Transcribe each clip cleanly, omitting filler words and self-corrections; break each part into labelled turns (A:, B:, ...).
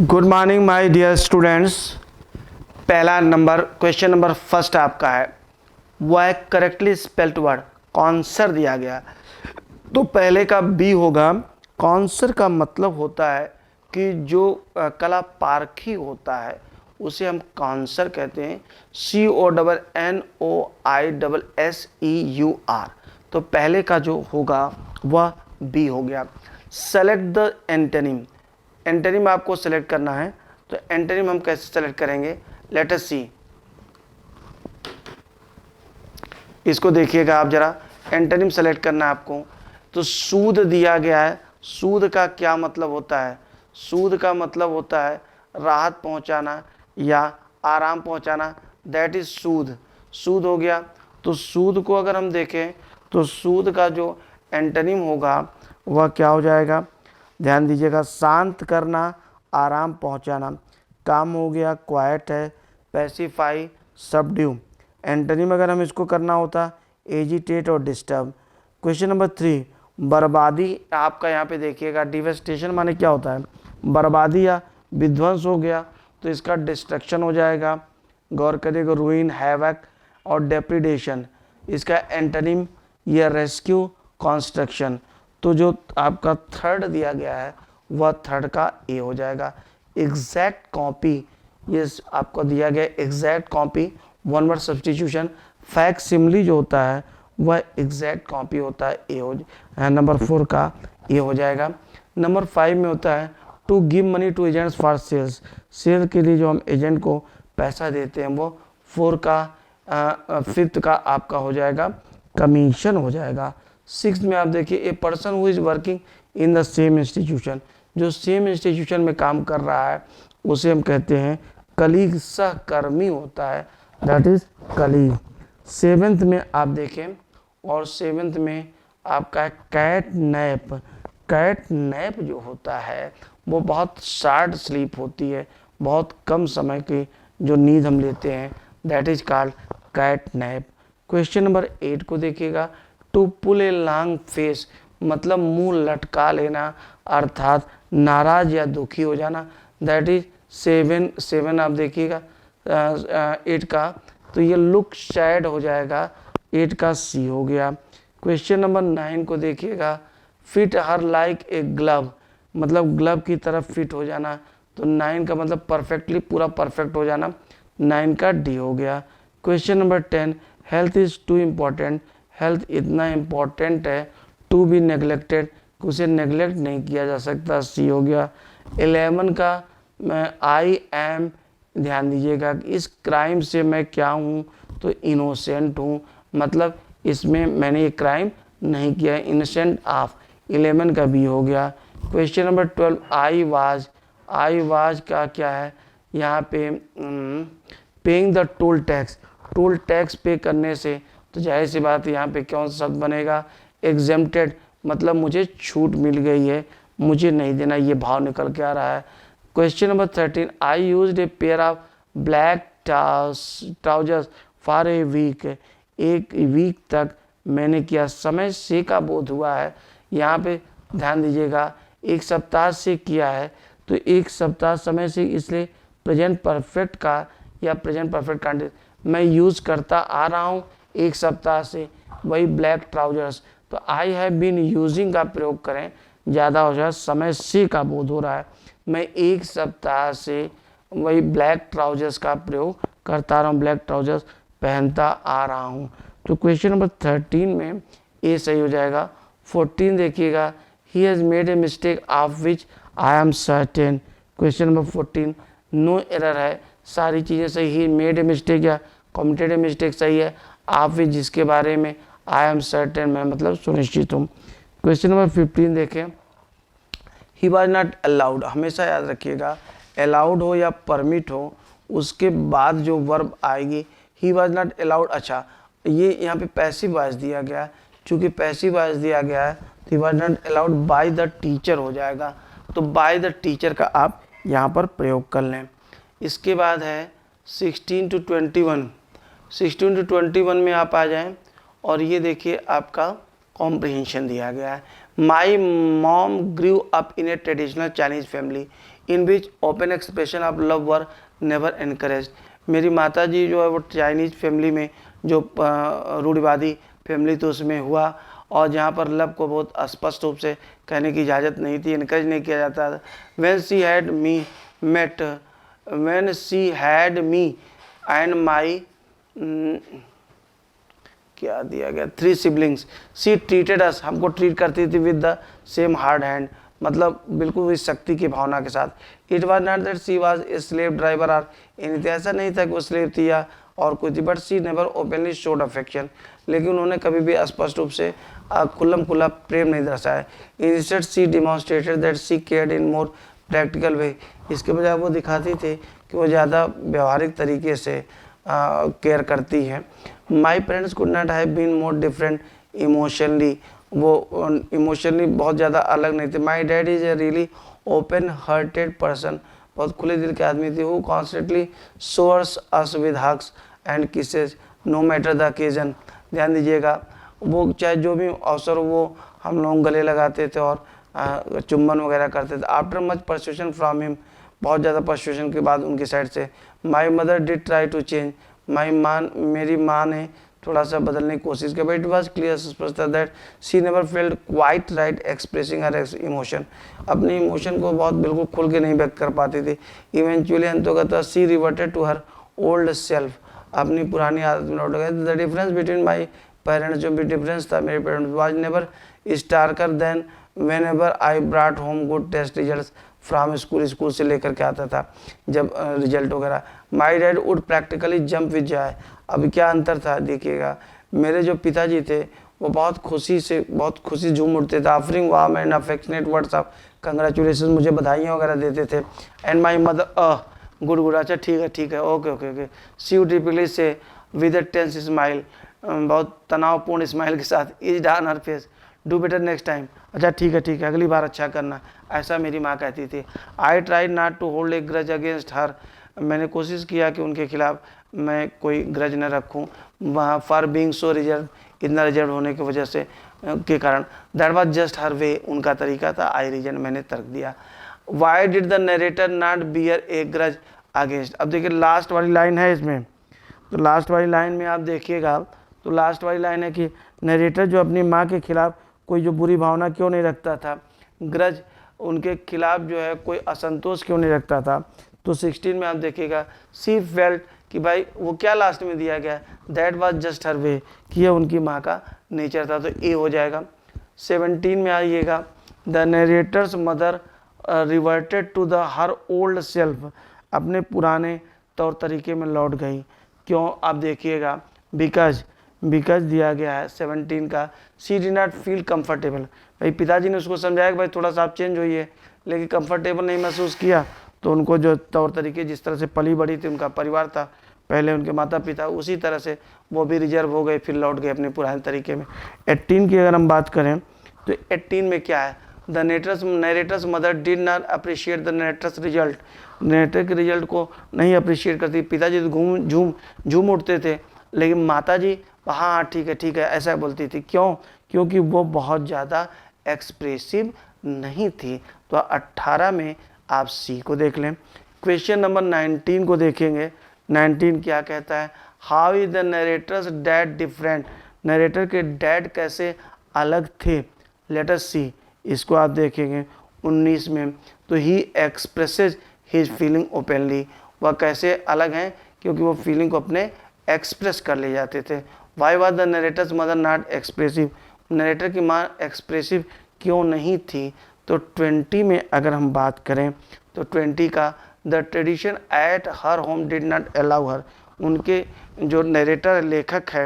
A: Good morning my dear students. पहला नंबर question number first आपका है, वह एक करेक्टली स्पेल्ड वर्ड कॉन्सर दिया गया। तो पहले का बी होगा। कॉन्सर का मतलब होता है कि जो कला पारखी होता है उसे हम कॉन्सर कहते हैं। CONNOISSEUR। तो पहले का जो होगा वह बी हो गया। Select the antonym. एंटोनिम आपको सेलेक्ट करना है, तो एंटोनिम हम कैसे सेलेक्ट करेंगे, लेट अस सी। इसको देखिएगा आप जरा, एंटोनिम सेलेक्ट करना है आपको। तो सूद दिया गया है। सूद का क्या मतलब होता है? सूद का मतलब होता है राहत पहुंचाना या आराम पहुंचाना, दैट इज सूद। सूद हो गया। तो सूद को अगर हम देखें तो सूद का जो एंटोनिम होगा वह क्या हो जाएगा, ध्यान दीजिएगा। शांत करना, आराम पहुंचाना। काम हो गया क्वाइट है, पैसिफाई, सबड्यू। एंटोनिम अगर हम इसको करना होता एजिटेट और डिस्टर्ब। क्वेश्चन नंबर 3, बर्बादी। आपका यहाँ पे देखिएगा डिवेस्टेशन माने क्या होता है, बर्बादी या विध्वंस हो गया, तो इसका डिस्ट्रक्शन हो जाएगा। गौर करिएगा, रूइन, हैवक और डेप्रिडेशन। इसका एंटोनिम या रेस्क्यू, कंस्ट्रक्शन। तो जो आपका थर्ड दिया गया है वह थर्ड का ए हो जाएगा। एग्जैक्ट कॉपी, ये आपको दिया गया exact copy, one word substitution. Fact similarly जो होता है वह एग्जैक्ट कॉपी होता है, ए हो नंबर 4 का ए हो जाएगा। नंबर 5 में होता है to give money to agents for sales. Sale के लिए जो हम एजेंट को पैसा देते हैं वो 4 का 5th का आपका हो जाएगा कमीशन हो जाएगा। 6th में आप देखिए a person who is working in the same institution. जो सेम इंस्टीट्यूशन में काम कर रहा है उसे हम कहते हैं कलीग, सहकर्मी होता है, दैट इज कलीग। 7th में आप देखें, और 7th में आपका कैट नैप। कैट नैप जो होता है वो बहुत शार्ट स्लीप होती है, बहुत कम समय की जो नींद हम लेते हैं, that is called cat nap. Question number 8 को देखिएगा, to pull a long face मतलब मुंह लटका लेना, अर्थात नाराज या दुखी हो जाना, दैट इज 7 आप देखिएगा 8 का, तो ये लुक सैड हो जाएगा, 8 का सी हो गया। क्वेश्चन नंबर 9 को देखिएगा, fit her like a glove मतलब ग्लव की तरफ फिट हो जाना, तो 9 का मतलब परफेक्टली, पूरा परफेक्ट हो जाना, 9 का डी हो गया। Question number 10, health is too important. Health इतना इम्पॉर्टेंट है टू बी नेग्लेक्टेड, उसे नेग्लेक्ट नहीं किया जा सकता, सी हो गया। 11 का आई एम, ध्यान दीजिएगा इस क्राइम से मैं क्या हूँ, तो इनोसेंट हूँ, मतलब इसमें मैंने ये क्राइम नहीं किया है, इनोसेंट ऑफ। 11 का बी हो गया। क्वेश्चन नंबर 12, आई वाज का क्या है यहाँ पे, paying the toll tax. Toll tax पे करने से तो जाहिर सी बात है यहाँ पे कौन सा शब्द बनेगा, एग्जेम्प्टेड, मतलब मुझे छूट मिल गई है, मुझे नहीं देना, ये भाव निकल के आ रहा है। Question number 13, I used a pair of black trousers for a week. एक वीक तक मैंने किया, समय से का बोध हुआ है, यहाँ पे ध्यान दीजिएगा एक सप्ताह से किया है, तो एक सप्ताह समय से, इसलिए प्रेजेंट परफेक्ट का या प्रेजेंट परफेक्ट कंडीशन मैं यूज़ करता आ रहा हूँ एक सप्ताह से, वही ब्लैक ट्राउजर्स। तो आई हैव बीन यूजिंग का प्रयोग करें, ज़्यादा हो जाए, समय से का बोध हो रहा है, मैं एक सप्ताह से वही ब्लैक ट्राउजर्स का प्रयोग करता रहा हूँ, ब्लैक ट्राउजर्स पहनता आ रहा हूँ। तो क्वेश्चन नंबर 13 में ए सही हो जाएगा। 14 देखिएगा, he has made a mistake of which I am certain. Question number 14 no error है, सारी चीज़ें सही। ही मेड ए मिस्टेक या कमिटेड ए मिस्टेक सही है, आप विच जिसके बारे में, आई एम सर्टेन मैं मतलब सुनिश्चित हूँ। क्वेश्चन नंबर 15 देखें, ही वॉज नॉट अलाउड। हमेशा याद रखिएगा अलाउड हो या परमिट हो उसके बाद जो वर्ब आएगी, ही वॉज नॉट अलाउड। अच्छा, ये यहाँ पे पैसिव वॉइस दिया गया है, चूँकि पैसिव वॉइस दिया गया है तो he was not allowed by the teacher हो जाएगा, तो बाय द टीचर का आप यहाँ पर प्रयोग कर लें। इसके बाद है 16 to 21। 16 to 21 में आप आ जाएं, और ये देखिए आपका कॉम्प्रिहेंशन दिया गया है। My mom grew up in A traditional Chinese family. In which open expression of love were never encourage. मेरी माता जी जो है वो चाइनीज़ फैमिली में, जो रूढ़िवादी फैमिली तो उसमें हुआ, और जहाँ पर लव को बहुत स्पष्ट रूप से कहने की इजाज़त नहीं थी, इनकरेज नहीं किया जाता था। When she had me and my क्या दिया गया 3 सिबलिंग्स, शी ट्रीटेड अस, हमको ट्रीट करती थी with the same hard hand, मतलब बिल्कुल इस शक्ति की भावना के साथ। It was not that she was a slave driver or anything, ऐसा नहीं था कि वो स्लेव थी या और कोई थी, but she never openly showed affection, लेकिन उन्होंने कभी भी स्पष्ट रूप से खुल्लम खुल्ला प्रेम नहीं दर्शाया। Instead she demonstrated that she cared in more practical way, इसके बजाय वो दिखाती थी कि वो ज़्यादा व्यवहारिक तरीके से केयर करती हैं। My parents could not have been more different emotionally, वो इमोशनली बहुत ज़्यादा अलग नहीं थे। My dad is a really open hearted person, बहुत खुले दिल के आदमी थे। वो constantly showers us with hugs and kisses no matter the occasion, ध्यान दीजिएगा, वो चाहे जो भी अवसर हो वो हम लोग गले लगाते थे और चुम्बन वगैरह करते थे। After much persuasion from him, बहुत ज़्यादा परसुएशन के बाद उनकी साइड से। My mother did try to change, मेरी माँ ने थोड़ा सा बदलने की कोशिश की, बट इट वॉज क्लियर स्पष्ट that she never felt quite right expressing her emotion, अपने इमोशन को बहुत बिल्कुल खुल के नहीं व्यक्त कर पाती थी। इवेंचुअली अंततः she reverted to her old self, अपनी पुरानी आदत में लौट गए। The difference between my parents, जो भी डिफरेंस था मेरे parents, was never starker than whenever I brought home good test result from school से लेकर के आता था जब रिजल्ट वगैरह। My dad would practically jump with joy, अब क्या अंतर था देखिएगा, मेरे जो पिताजी थे वो बहुत खुशी झूम उठते थे, offering warm and affectionate words of congratulation, मुझे बधाइयाँ वगैरह देते थे। एंड माई मदर गुड, अच्छा ठीक है ओके, शी वुड टिपिकली से विद अ टेंस स्माइल, बहुत तनावपूर्ण स्माइल के साथ, is on her face, do better next time, अच्छा ठीक है अगली बार अच्छा करना, ऐसा मेरी माँ कहती थी। I try not to hold a grudge against her, मैंने कोशिश किया कि उनके खिलाफ मैं कोई ग्रज न रखूँ, वहाँ फॉर बीइंग सो रिजर्व, इतना रिजर्व होने की वजह से के कारण। दैट वाज जस्ट हर वे, उनका तरीका था, आई रीजन, मैंने तर्क दिया। Why did the narrator not bear A grudge against, अब देखिए लास्ट वाली लाइन है इसमें, तो लास्ट वाली लाइन में आप देखिएगा, तो लास्ट वाली लाइन है कि नरेटर जो अपनी माँ के खिलाफ कोई जो बुरी भावना क्यों नहीं रखता था, ग्रज उनके खिलाफ जो है कोई असंतोष क्यों नहीं रखता था। तो 16 में आप देखिएगा, सी फेल्ट कि भाई वो क्या लास्ट में दिया गया, दैट वाज जस्ट हर वे, कि यह उनकी माँ का नेचर था, तो ए हो जाएगा। 17 में आइएगा, the narrator's mother reverted to the her old self, अपने पुराने तौर तरीके में लौट गई, क्यों आप देखिएगा, बिकॉज दिया गया है 17 का, she did not feel comfortable, भाई पिताजी ने उसको समझाया कि भाई थोड़ा सा आप चेंज होइए, लेकिन कंफर्टेबल नहीं महसूस किया, तो उनको जो तौर तरीके जिस तरह से पली बड़ी थी, उनका परिवार था पहले, उनके माता पिता, उसी तरह से वो भी रिजर्व हो गए, फिर लौट गए अपने पुराने तरीके में। 18 की अगर हम बात करें तो 18 में क्या है, the narrator's mother did not appreciate the narrator's result, narrator के रिजल्ट को नहीं अप्रिशिएट करती, पिताजी तो झूम उठते थे, लेकिन माता जी हाँ ठीक है ऐसा बोलती थी, क्यों, क्योंकि वो बहुत ज़्यादा एक्सप्रेसिव नहीं थी। तो 18 में आप सी को देख लें। क्वेश्चन नंबर 19 को देखेंगे, 19 क्या कहता है, how is the narrator's dad different, narrator के डैड कैसे अलग थे, लेट अस सी, इसको आप देखेंगे 19 में, तो ही एक्सप्रेसेस हिज फीलिंग ओपनली, वह कैसे अलग हैं, क्योंकि वो फीलिंग को अपने एक्सप्रेस कर ले जाते थे। Why was the narrator's mother not expressive, narrator की माँ एक्सप्रेसिव क्यों नहीं थी। तो 20 में अगर हम बात करें तो 20 का, the tradition at her home did not allow her, उनके जो नरेटर लेखक है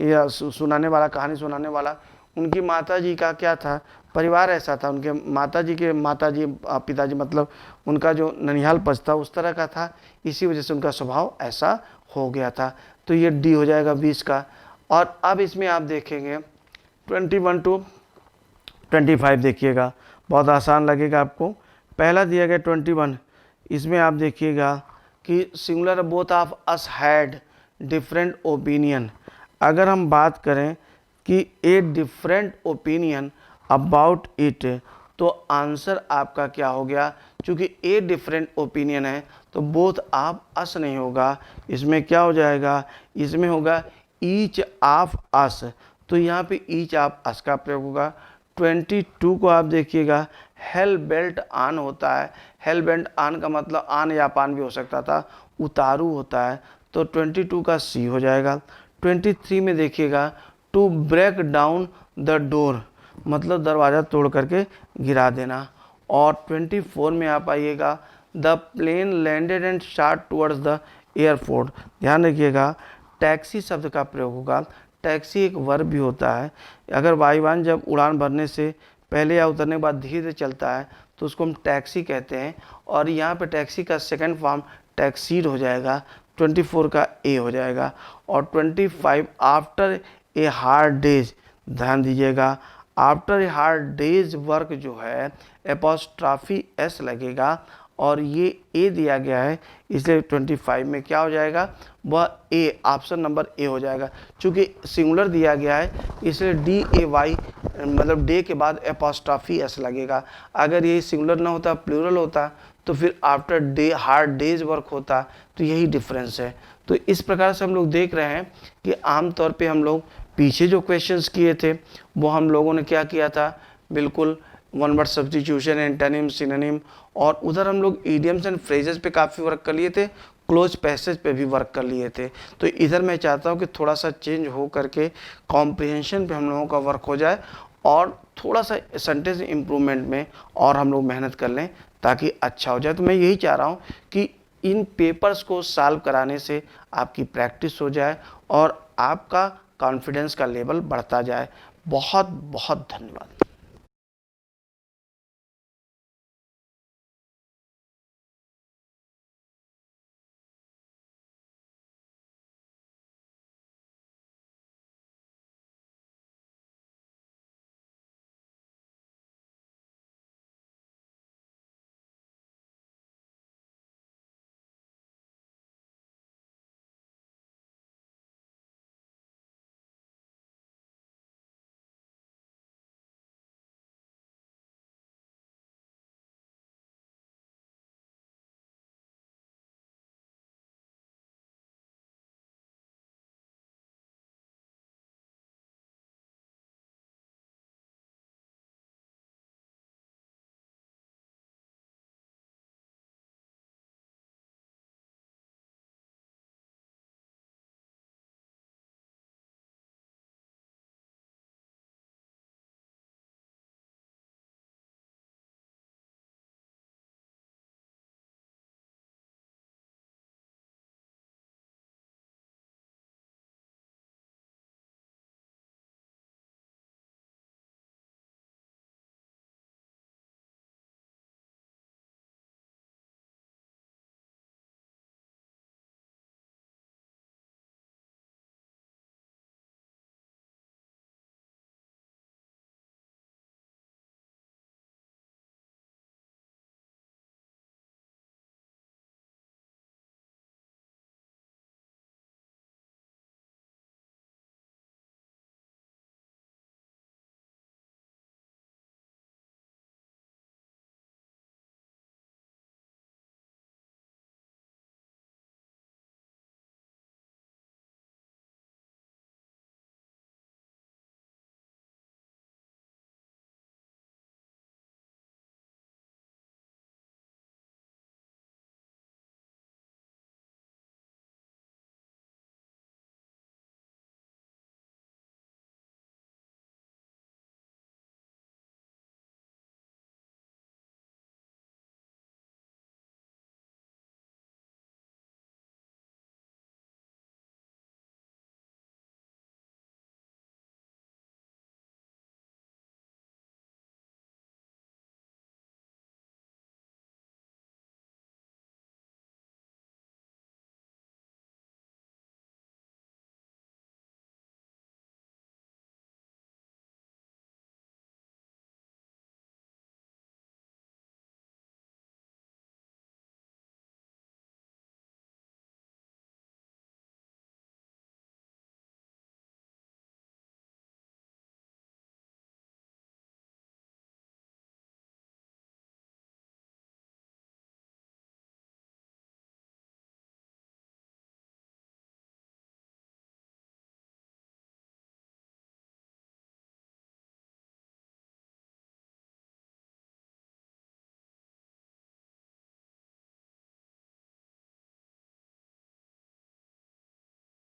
A: या सुनाने वाला, कहानी सुनाने वाला, उनकी माता जी का क्या था, परिवार ऐसा था, उनके माताजी पिताजी मतलब उनका जो ननिहाल पक्ष था उस तरह का था, इसी वजह से उनका स्वभाव ऐसा हो गया था। तो ये डी हो जाएगा 20 का। और अब इसमें आप देखेंगे 21 टू 25 देखिएगा, बहुत आसान लगेगा आपको। पहला दिया गया 21, इसमें आप देखिएगा कि singular both of us had different opinion, अगर हम बात करें कि a different opinion about it, तो आंसर आपका क्या हो गया, चूँकि ए डिफरेंट ओपिनियन है तो बोथ आप अस नहीं होगा, इसमें क्या हो जाएगा, इसमें होगा ईच ऑफ अस, तो यहाँ पे ईच ऑफ अस का प्रयोग होगा। 22 को आप देखिएगा हेल बेल्ट आन होता है, हेल बेल्ट आन का मतलब आन या पान भी हो सकता था, उतारू होता है, तो 22 का सी हो जाएगा। 23 में देखिएगा to break down the door, मतलब दरवाज़ा तोड़ करके गिरा देना। और 24 में आप आइएगा the plane landed and shot towards the airport, ध्यान रखिएगा टैक्सी शब्द का प्रयोग होगा। टैक्सी एक वर्ब भी होता है, अगर वायुयान जब उड़ान भरने से पहले या उतरने के बाद धीरे धीरे चलता है तो उसको हम टैक्सी कहते हैं, और यहाँ पे टैक्सी का सेकंड फॉर्म टैक्सीड हो जाएगा, 24 का ए हो जाएगा। और 25 आफ्टर ए हार्ड डेज, ध्यान दीजिएगा after a hard days work जो है एपोस्ट्रॉफी एस लगेगा, और ये ए दिया गया है इसलिए 25 में क्या हो जाएगा, वह ए, ऑप्शन नंबर ए हो जाएगा। चूँकि सिंगुलर दिया गया है इसलिए डी ए वाई, मतलब डे के बाद एपोस्ट्रॉफी एस लगेगा। अगर ये सिंगुलर ना होता, प्लूरल होता, तो फिर after day hard days work होता, तो यही डिफरेंस है। तो इस प्रकार से हम लोग देख रहे हैं कि आमतौर पे हम लोग पीछे जो क्वेश्चंस किए थे वो हम लोगों ने क्या किया था, बिल्कुल one word substitution, antonym, synonym, और उधर हम लोग इडियम्स एंड फ्रेजेस पे काफ़ी वर्क कर लिए थे, क्लोज पैसेज पे भी वर्क कर लिए थे। तो इधर मैं चाहता हूँ कि थोड़ा सा चेंज हो करके कॉम्प्रिहेंशन पे हम लोगों का वर्क हो जाए, और थोड़ा सा सेंटेंस इम्प्रूवमेंट में और हम लोग मेहनत कर लें ताकि अच्छा हो जाए। तो मैं यही चाह रहा हूँ कि इन पेपर्स को सॉल्व कराने से आपकी प्रैक्टिस हो जाए और आपका कॉन्फिडेंस का लेवल बढ़ता जाए। बहुत बहुत धन्यवाद।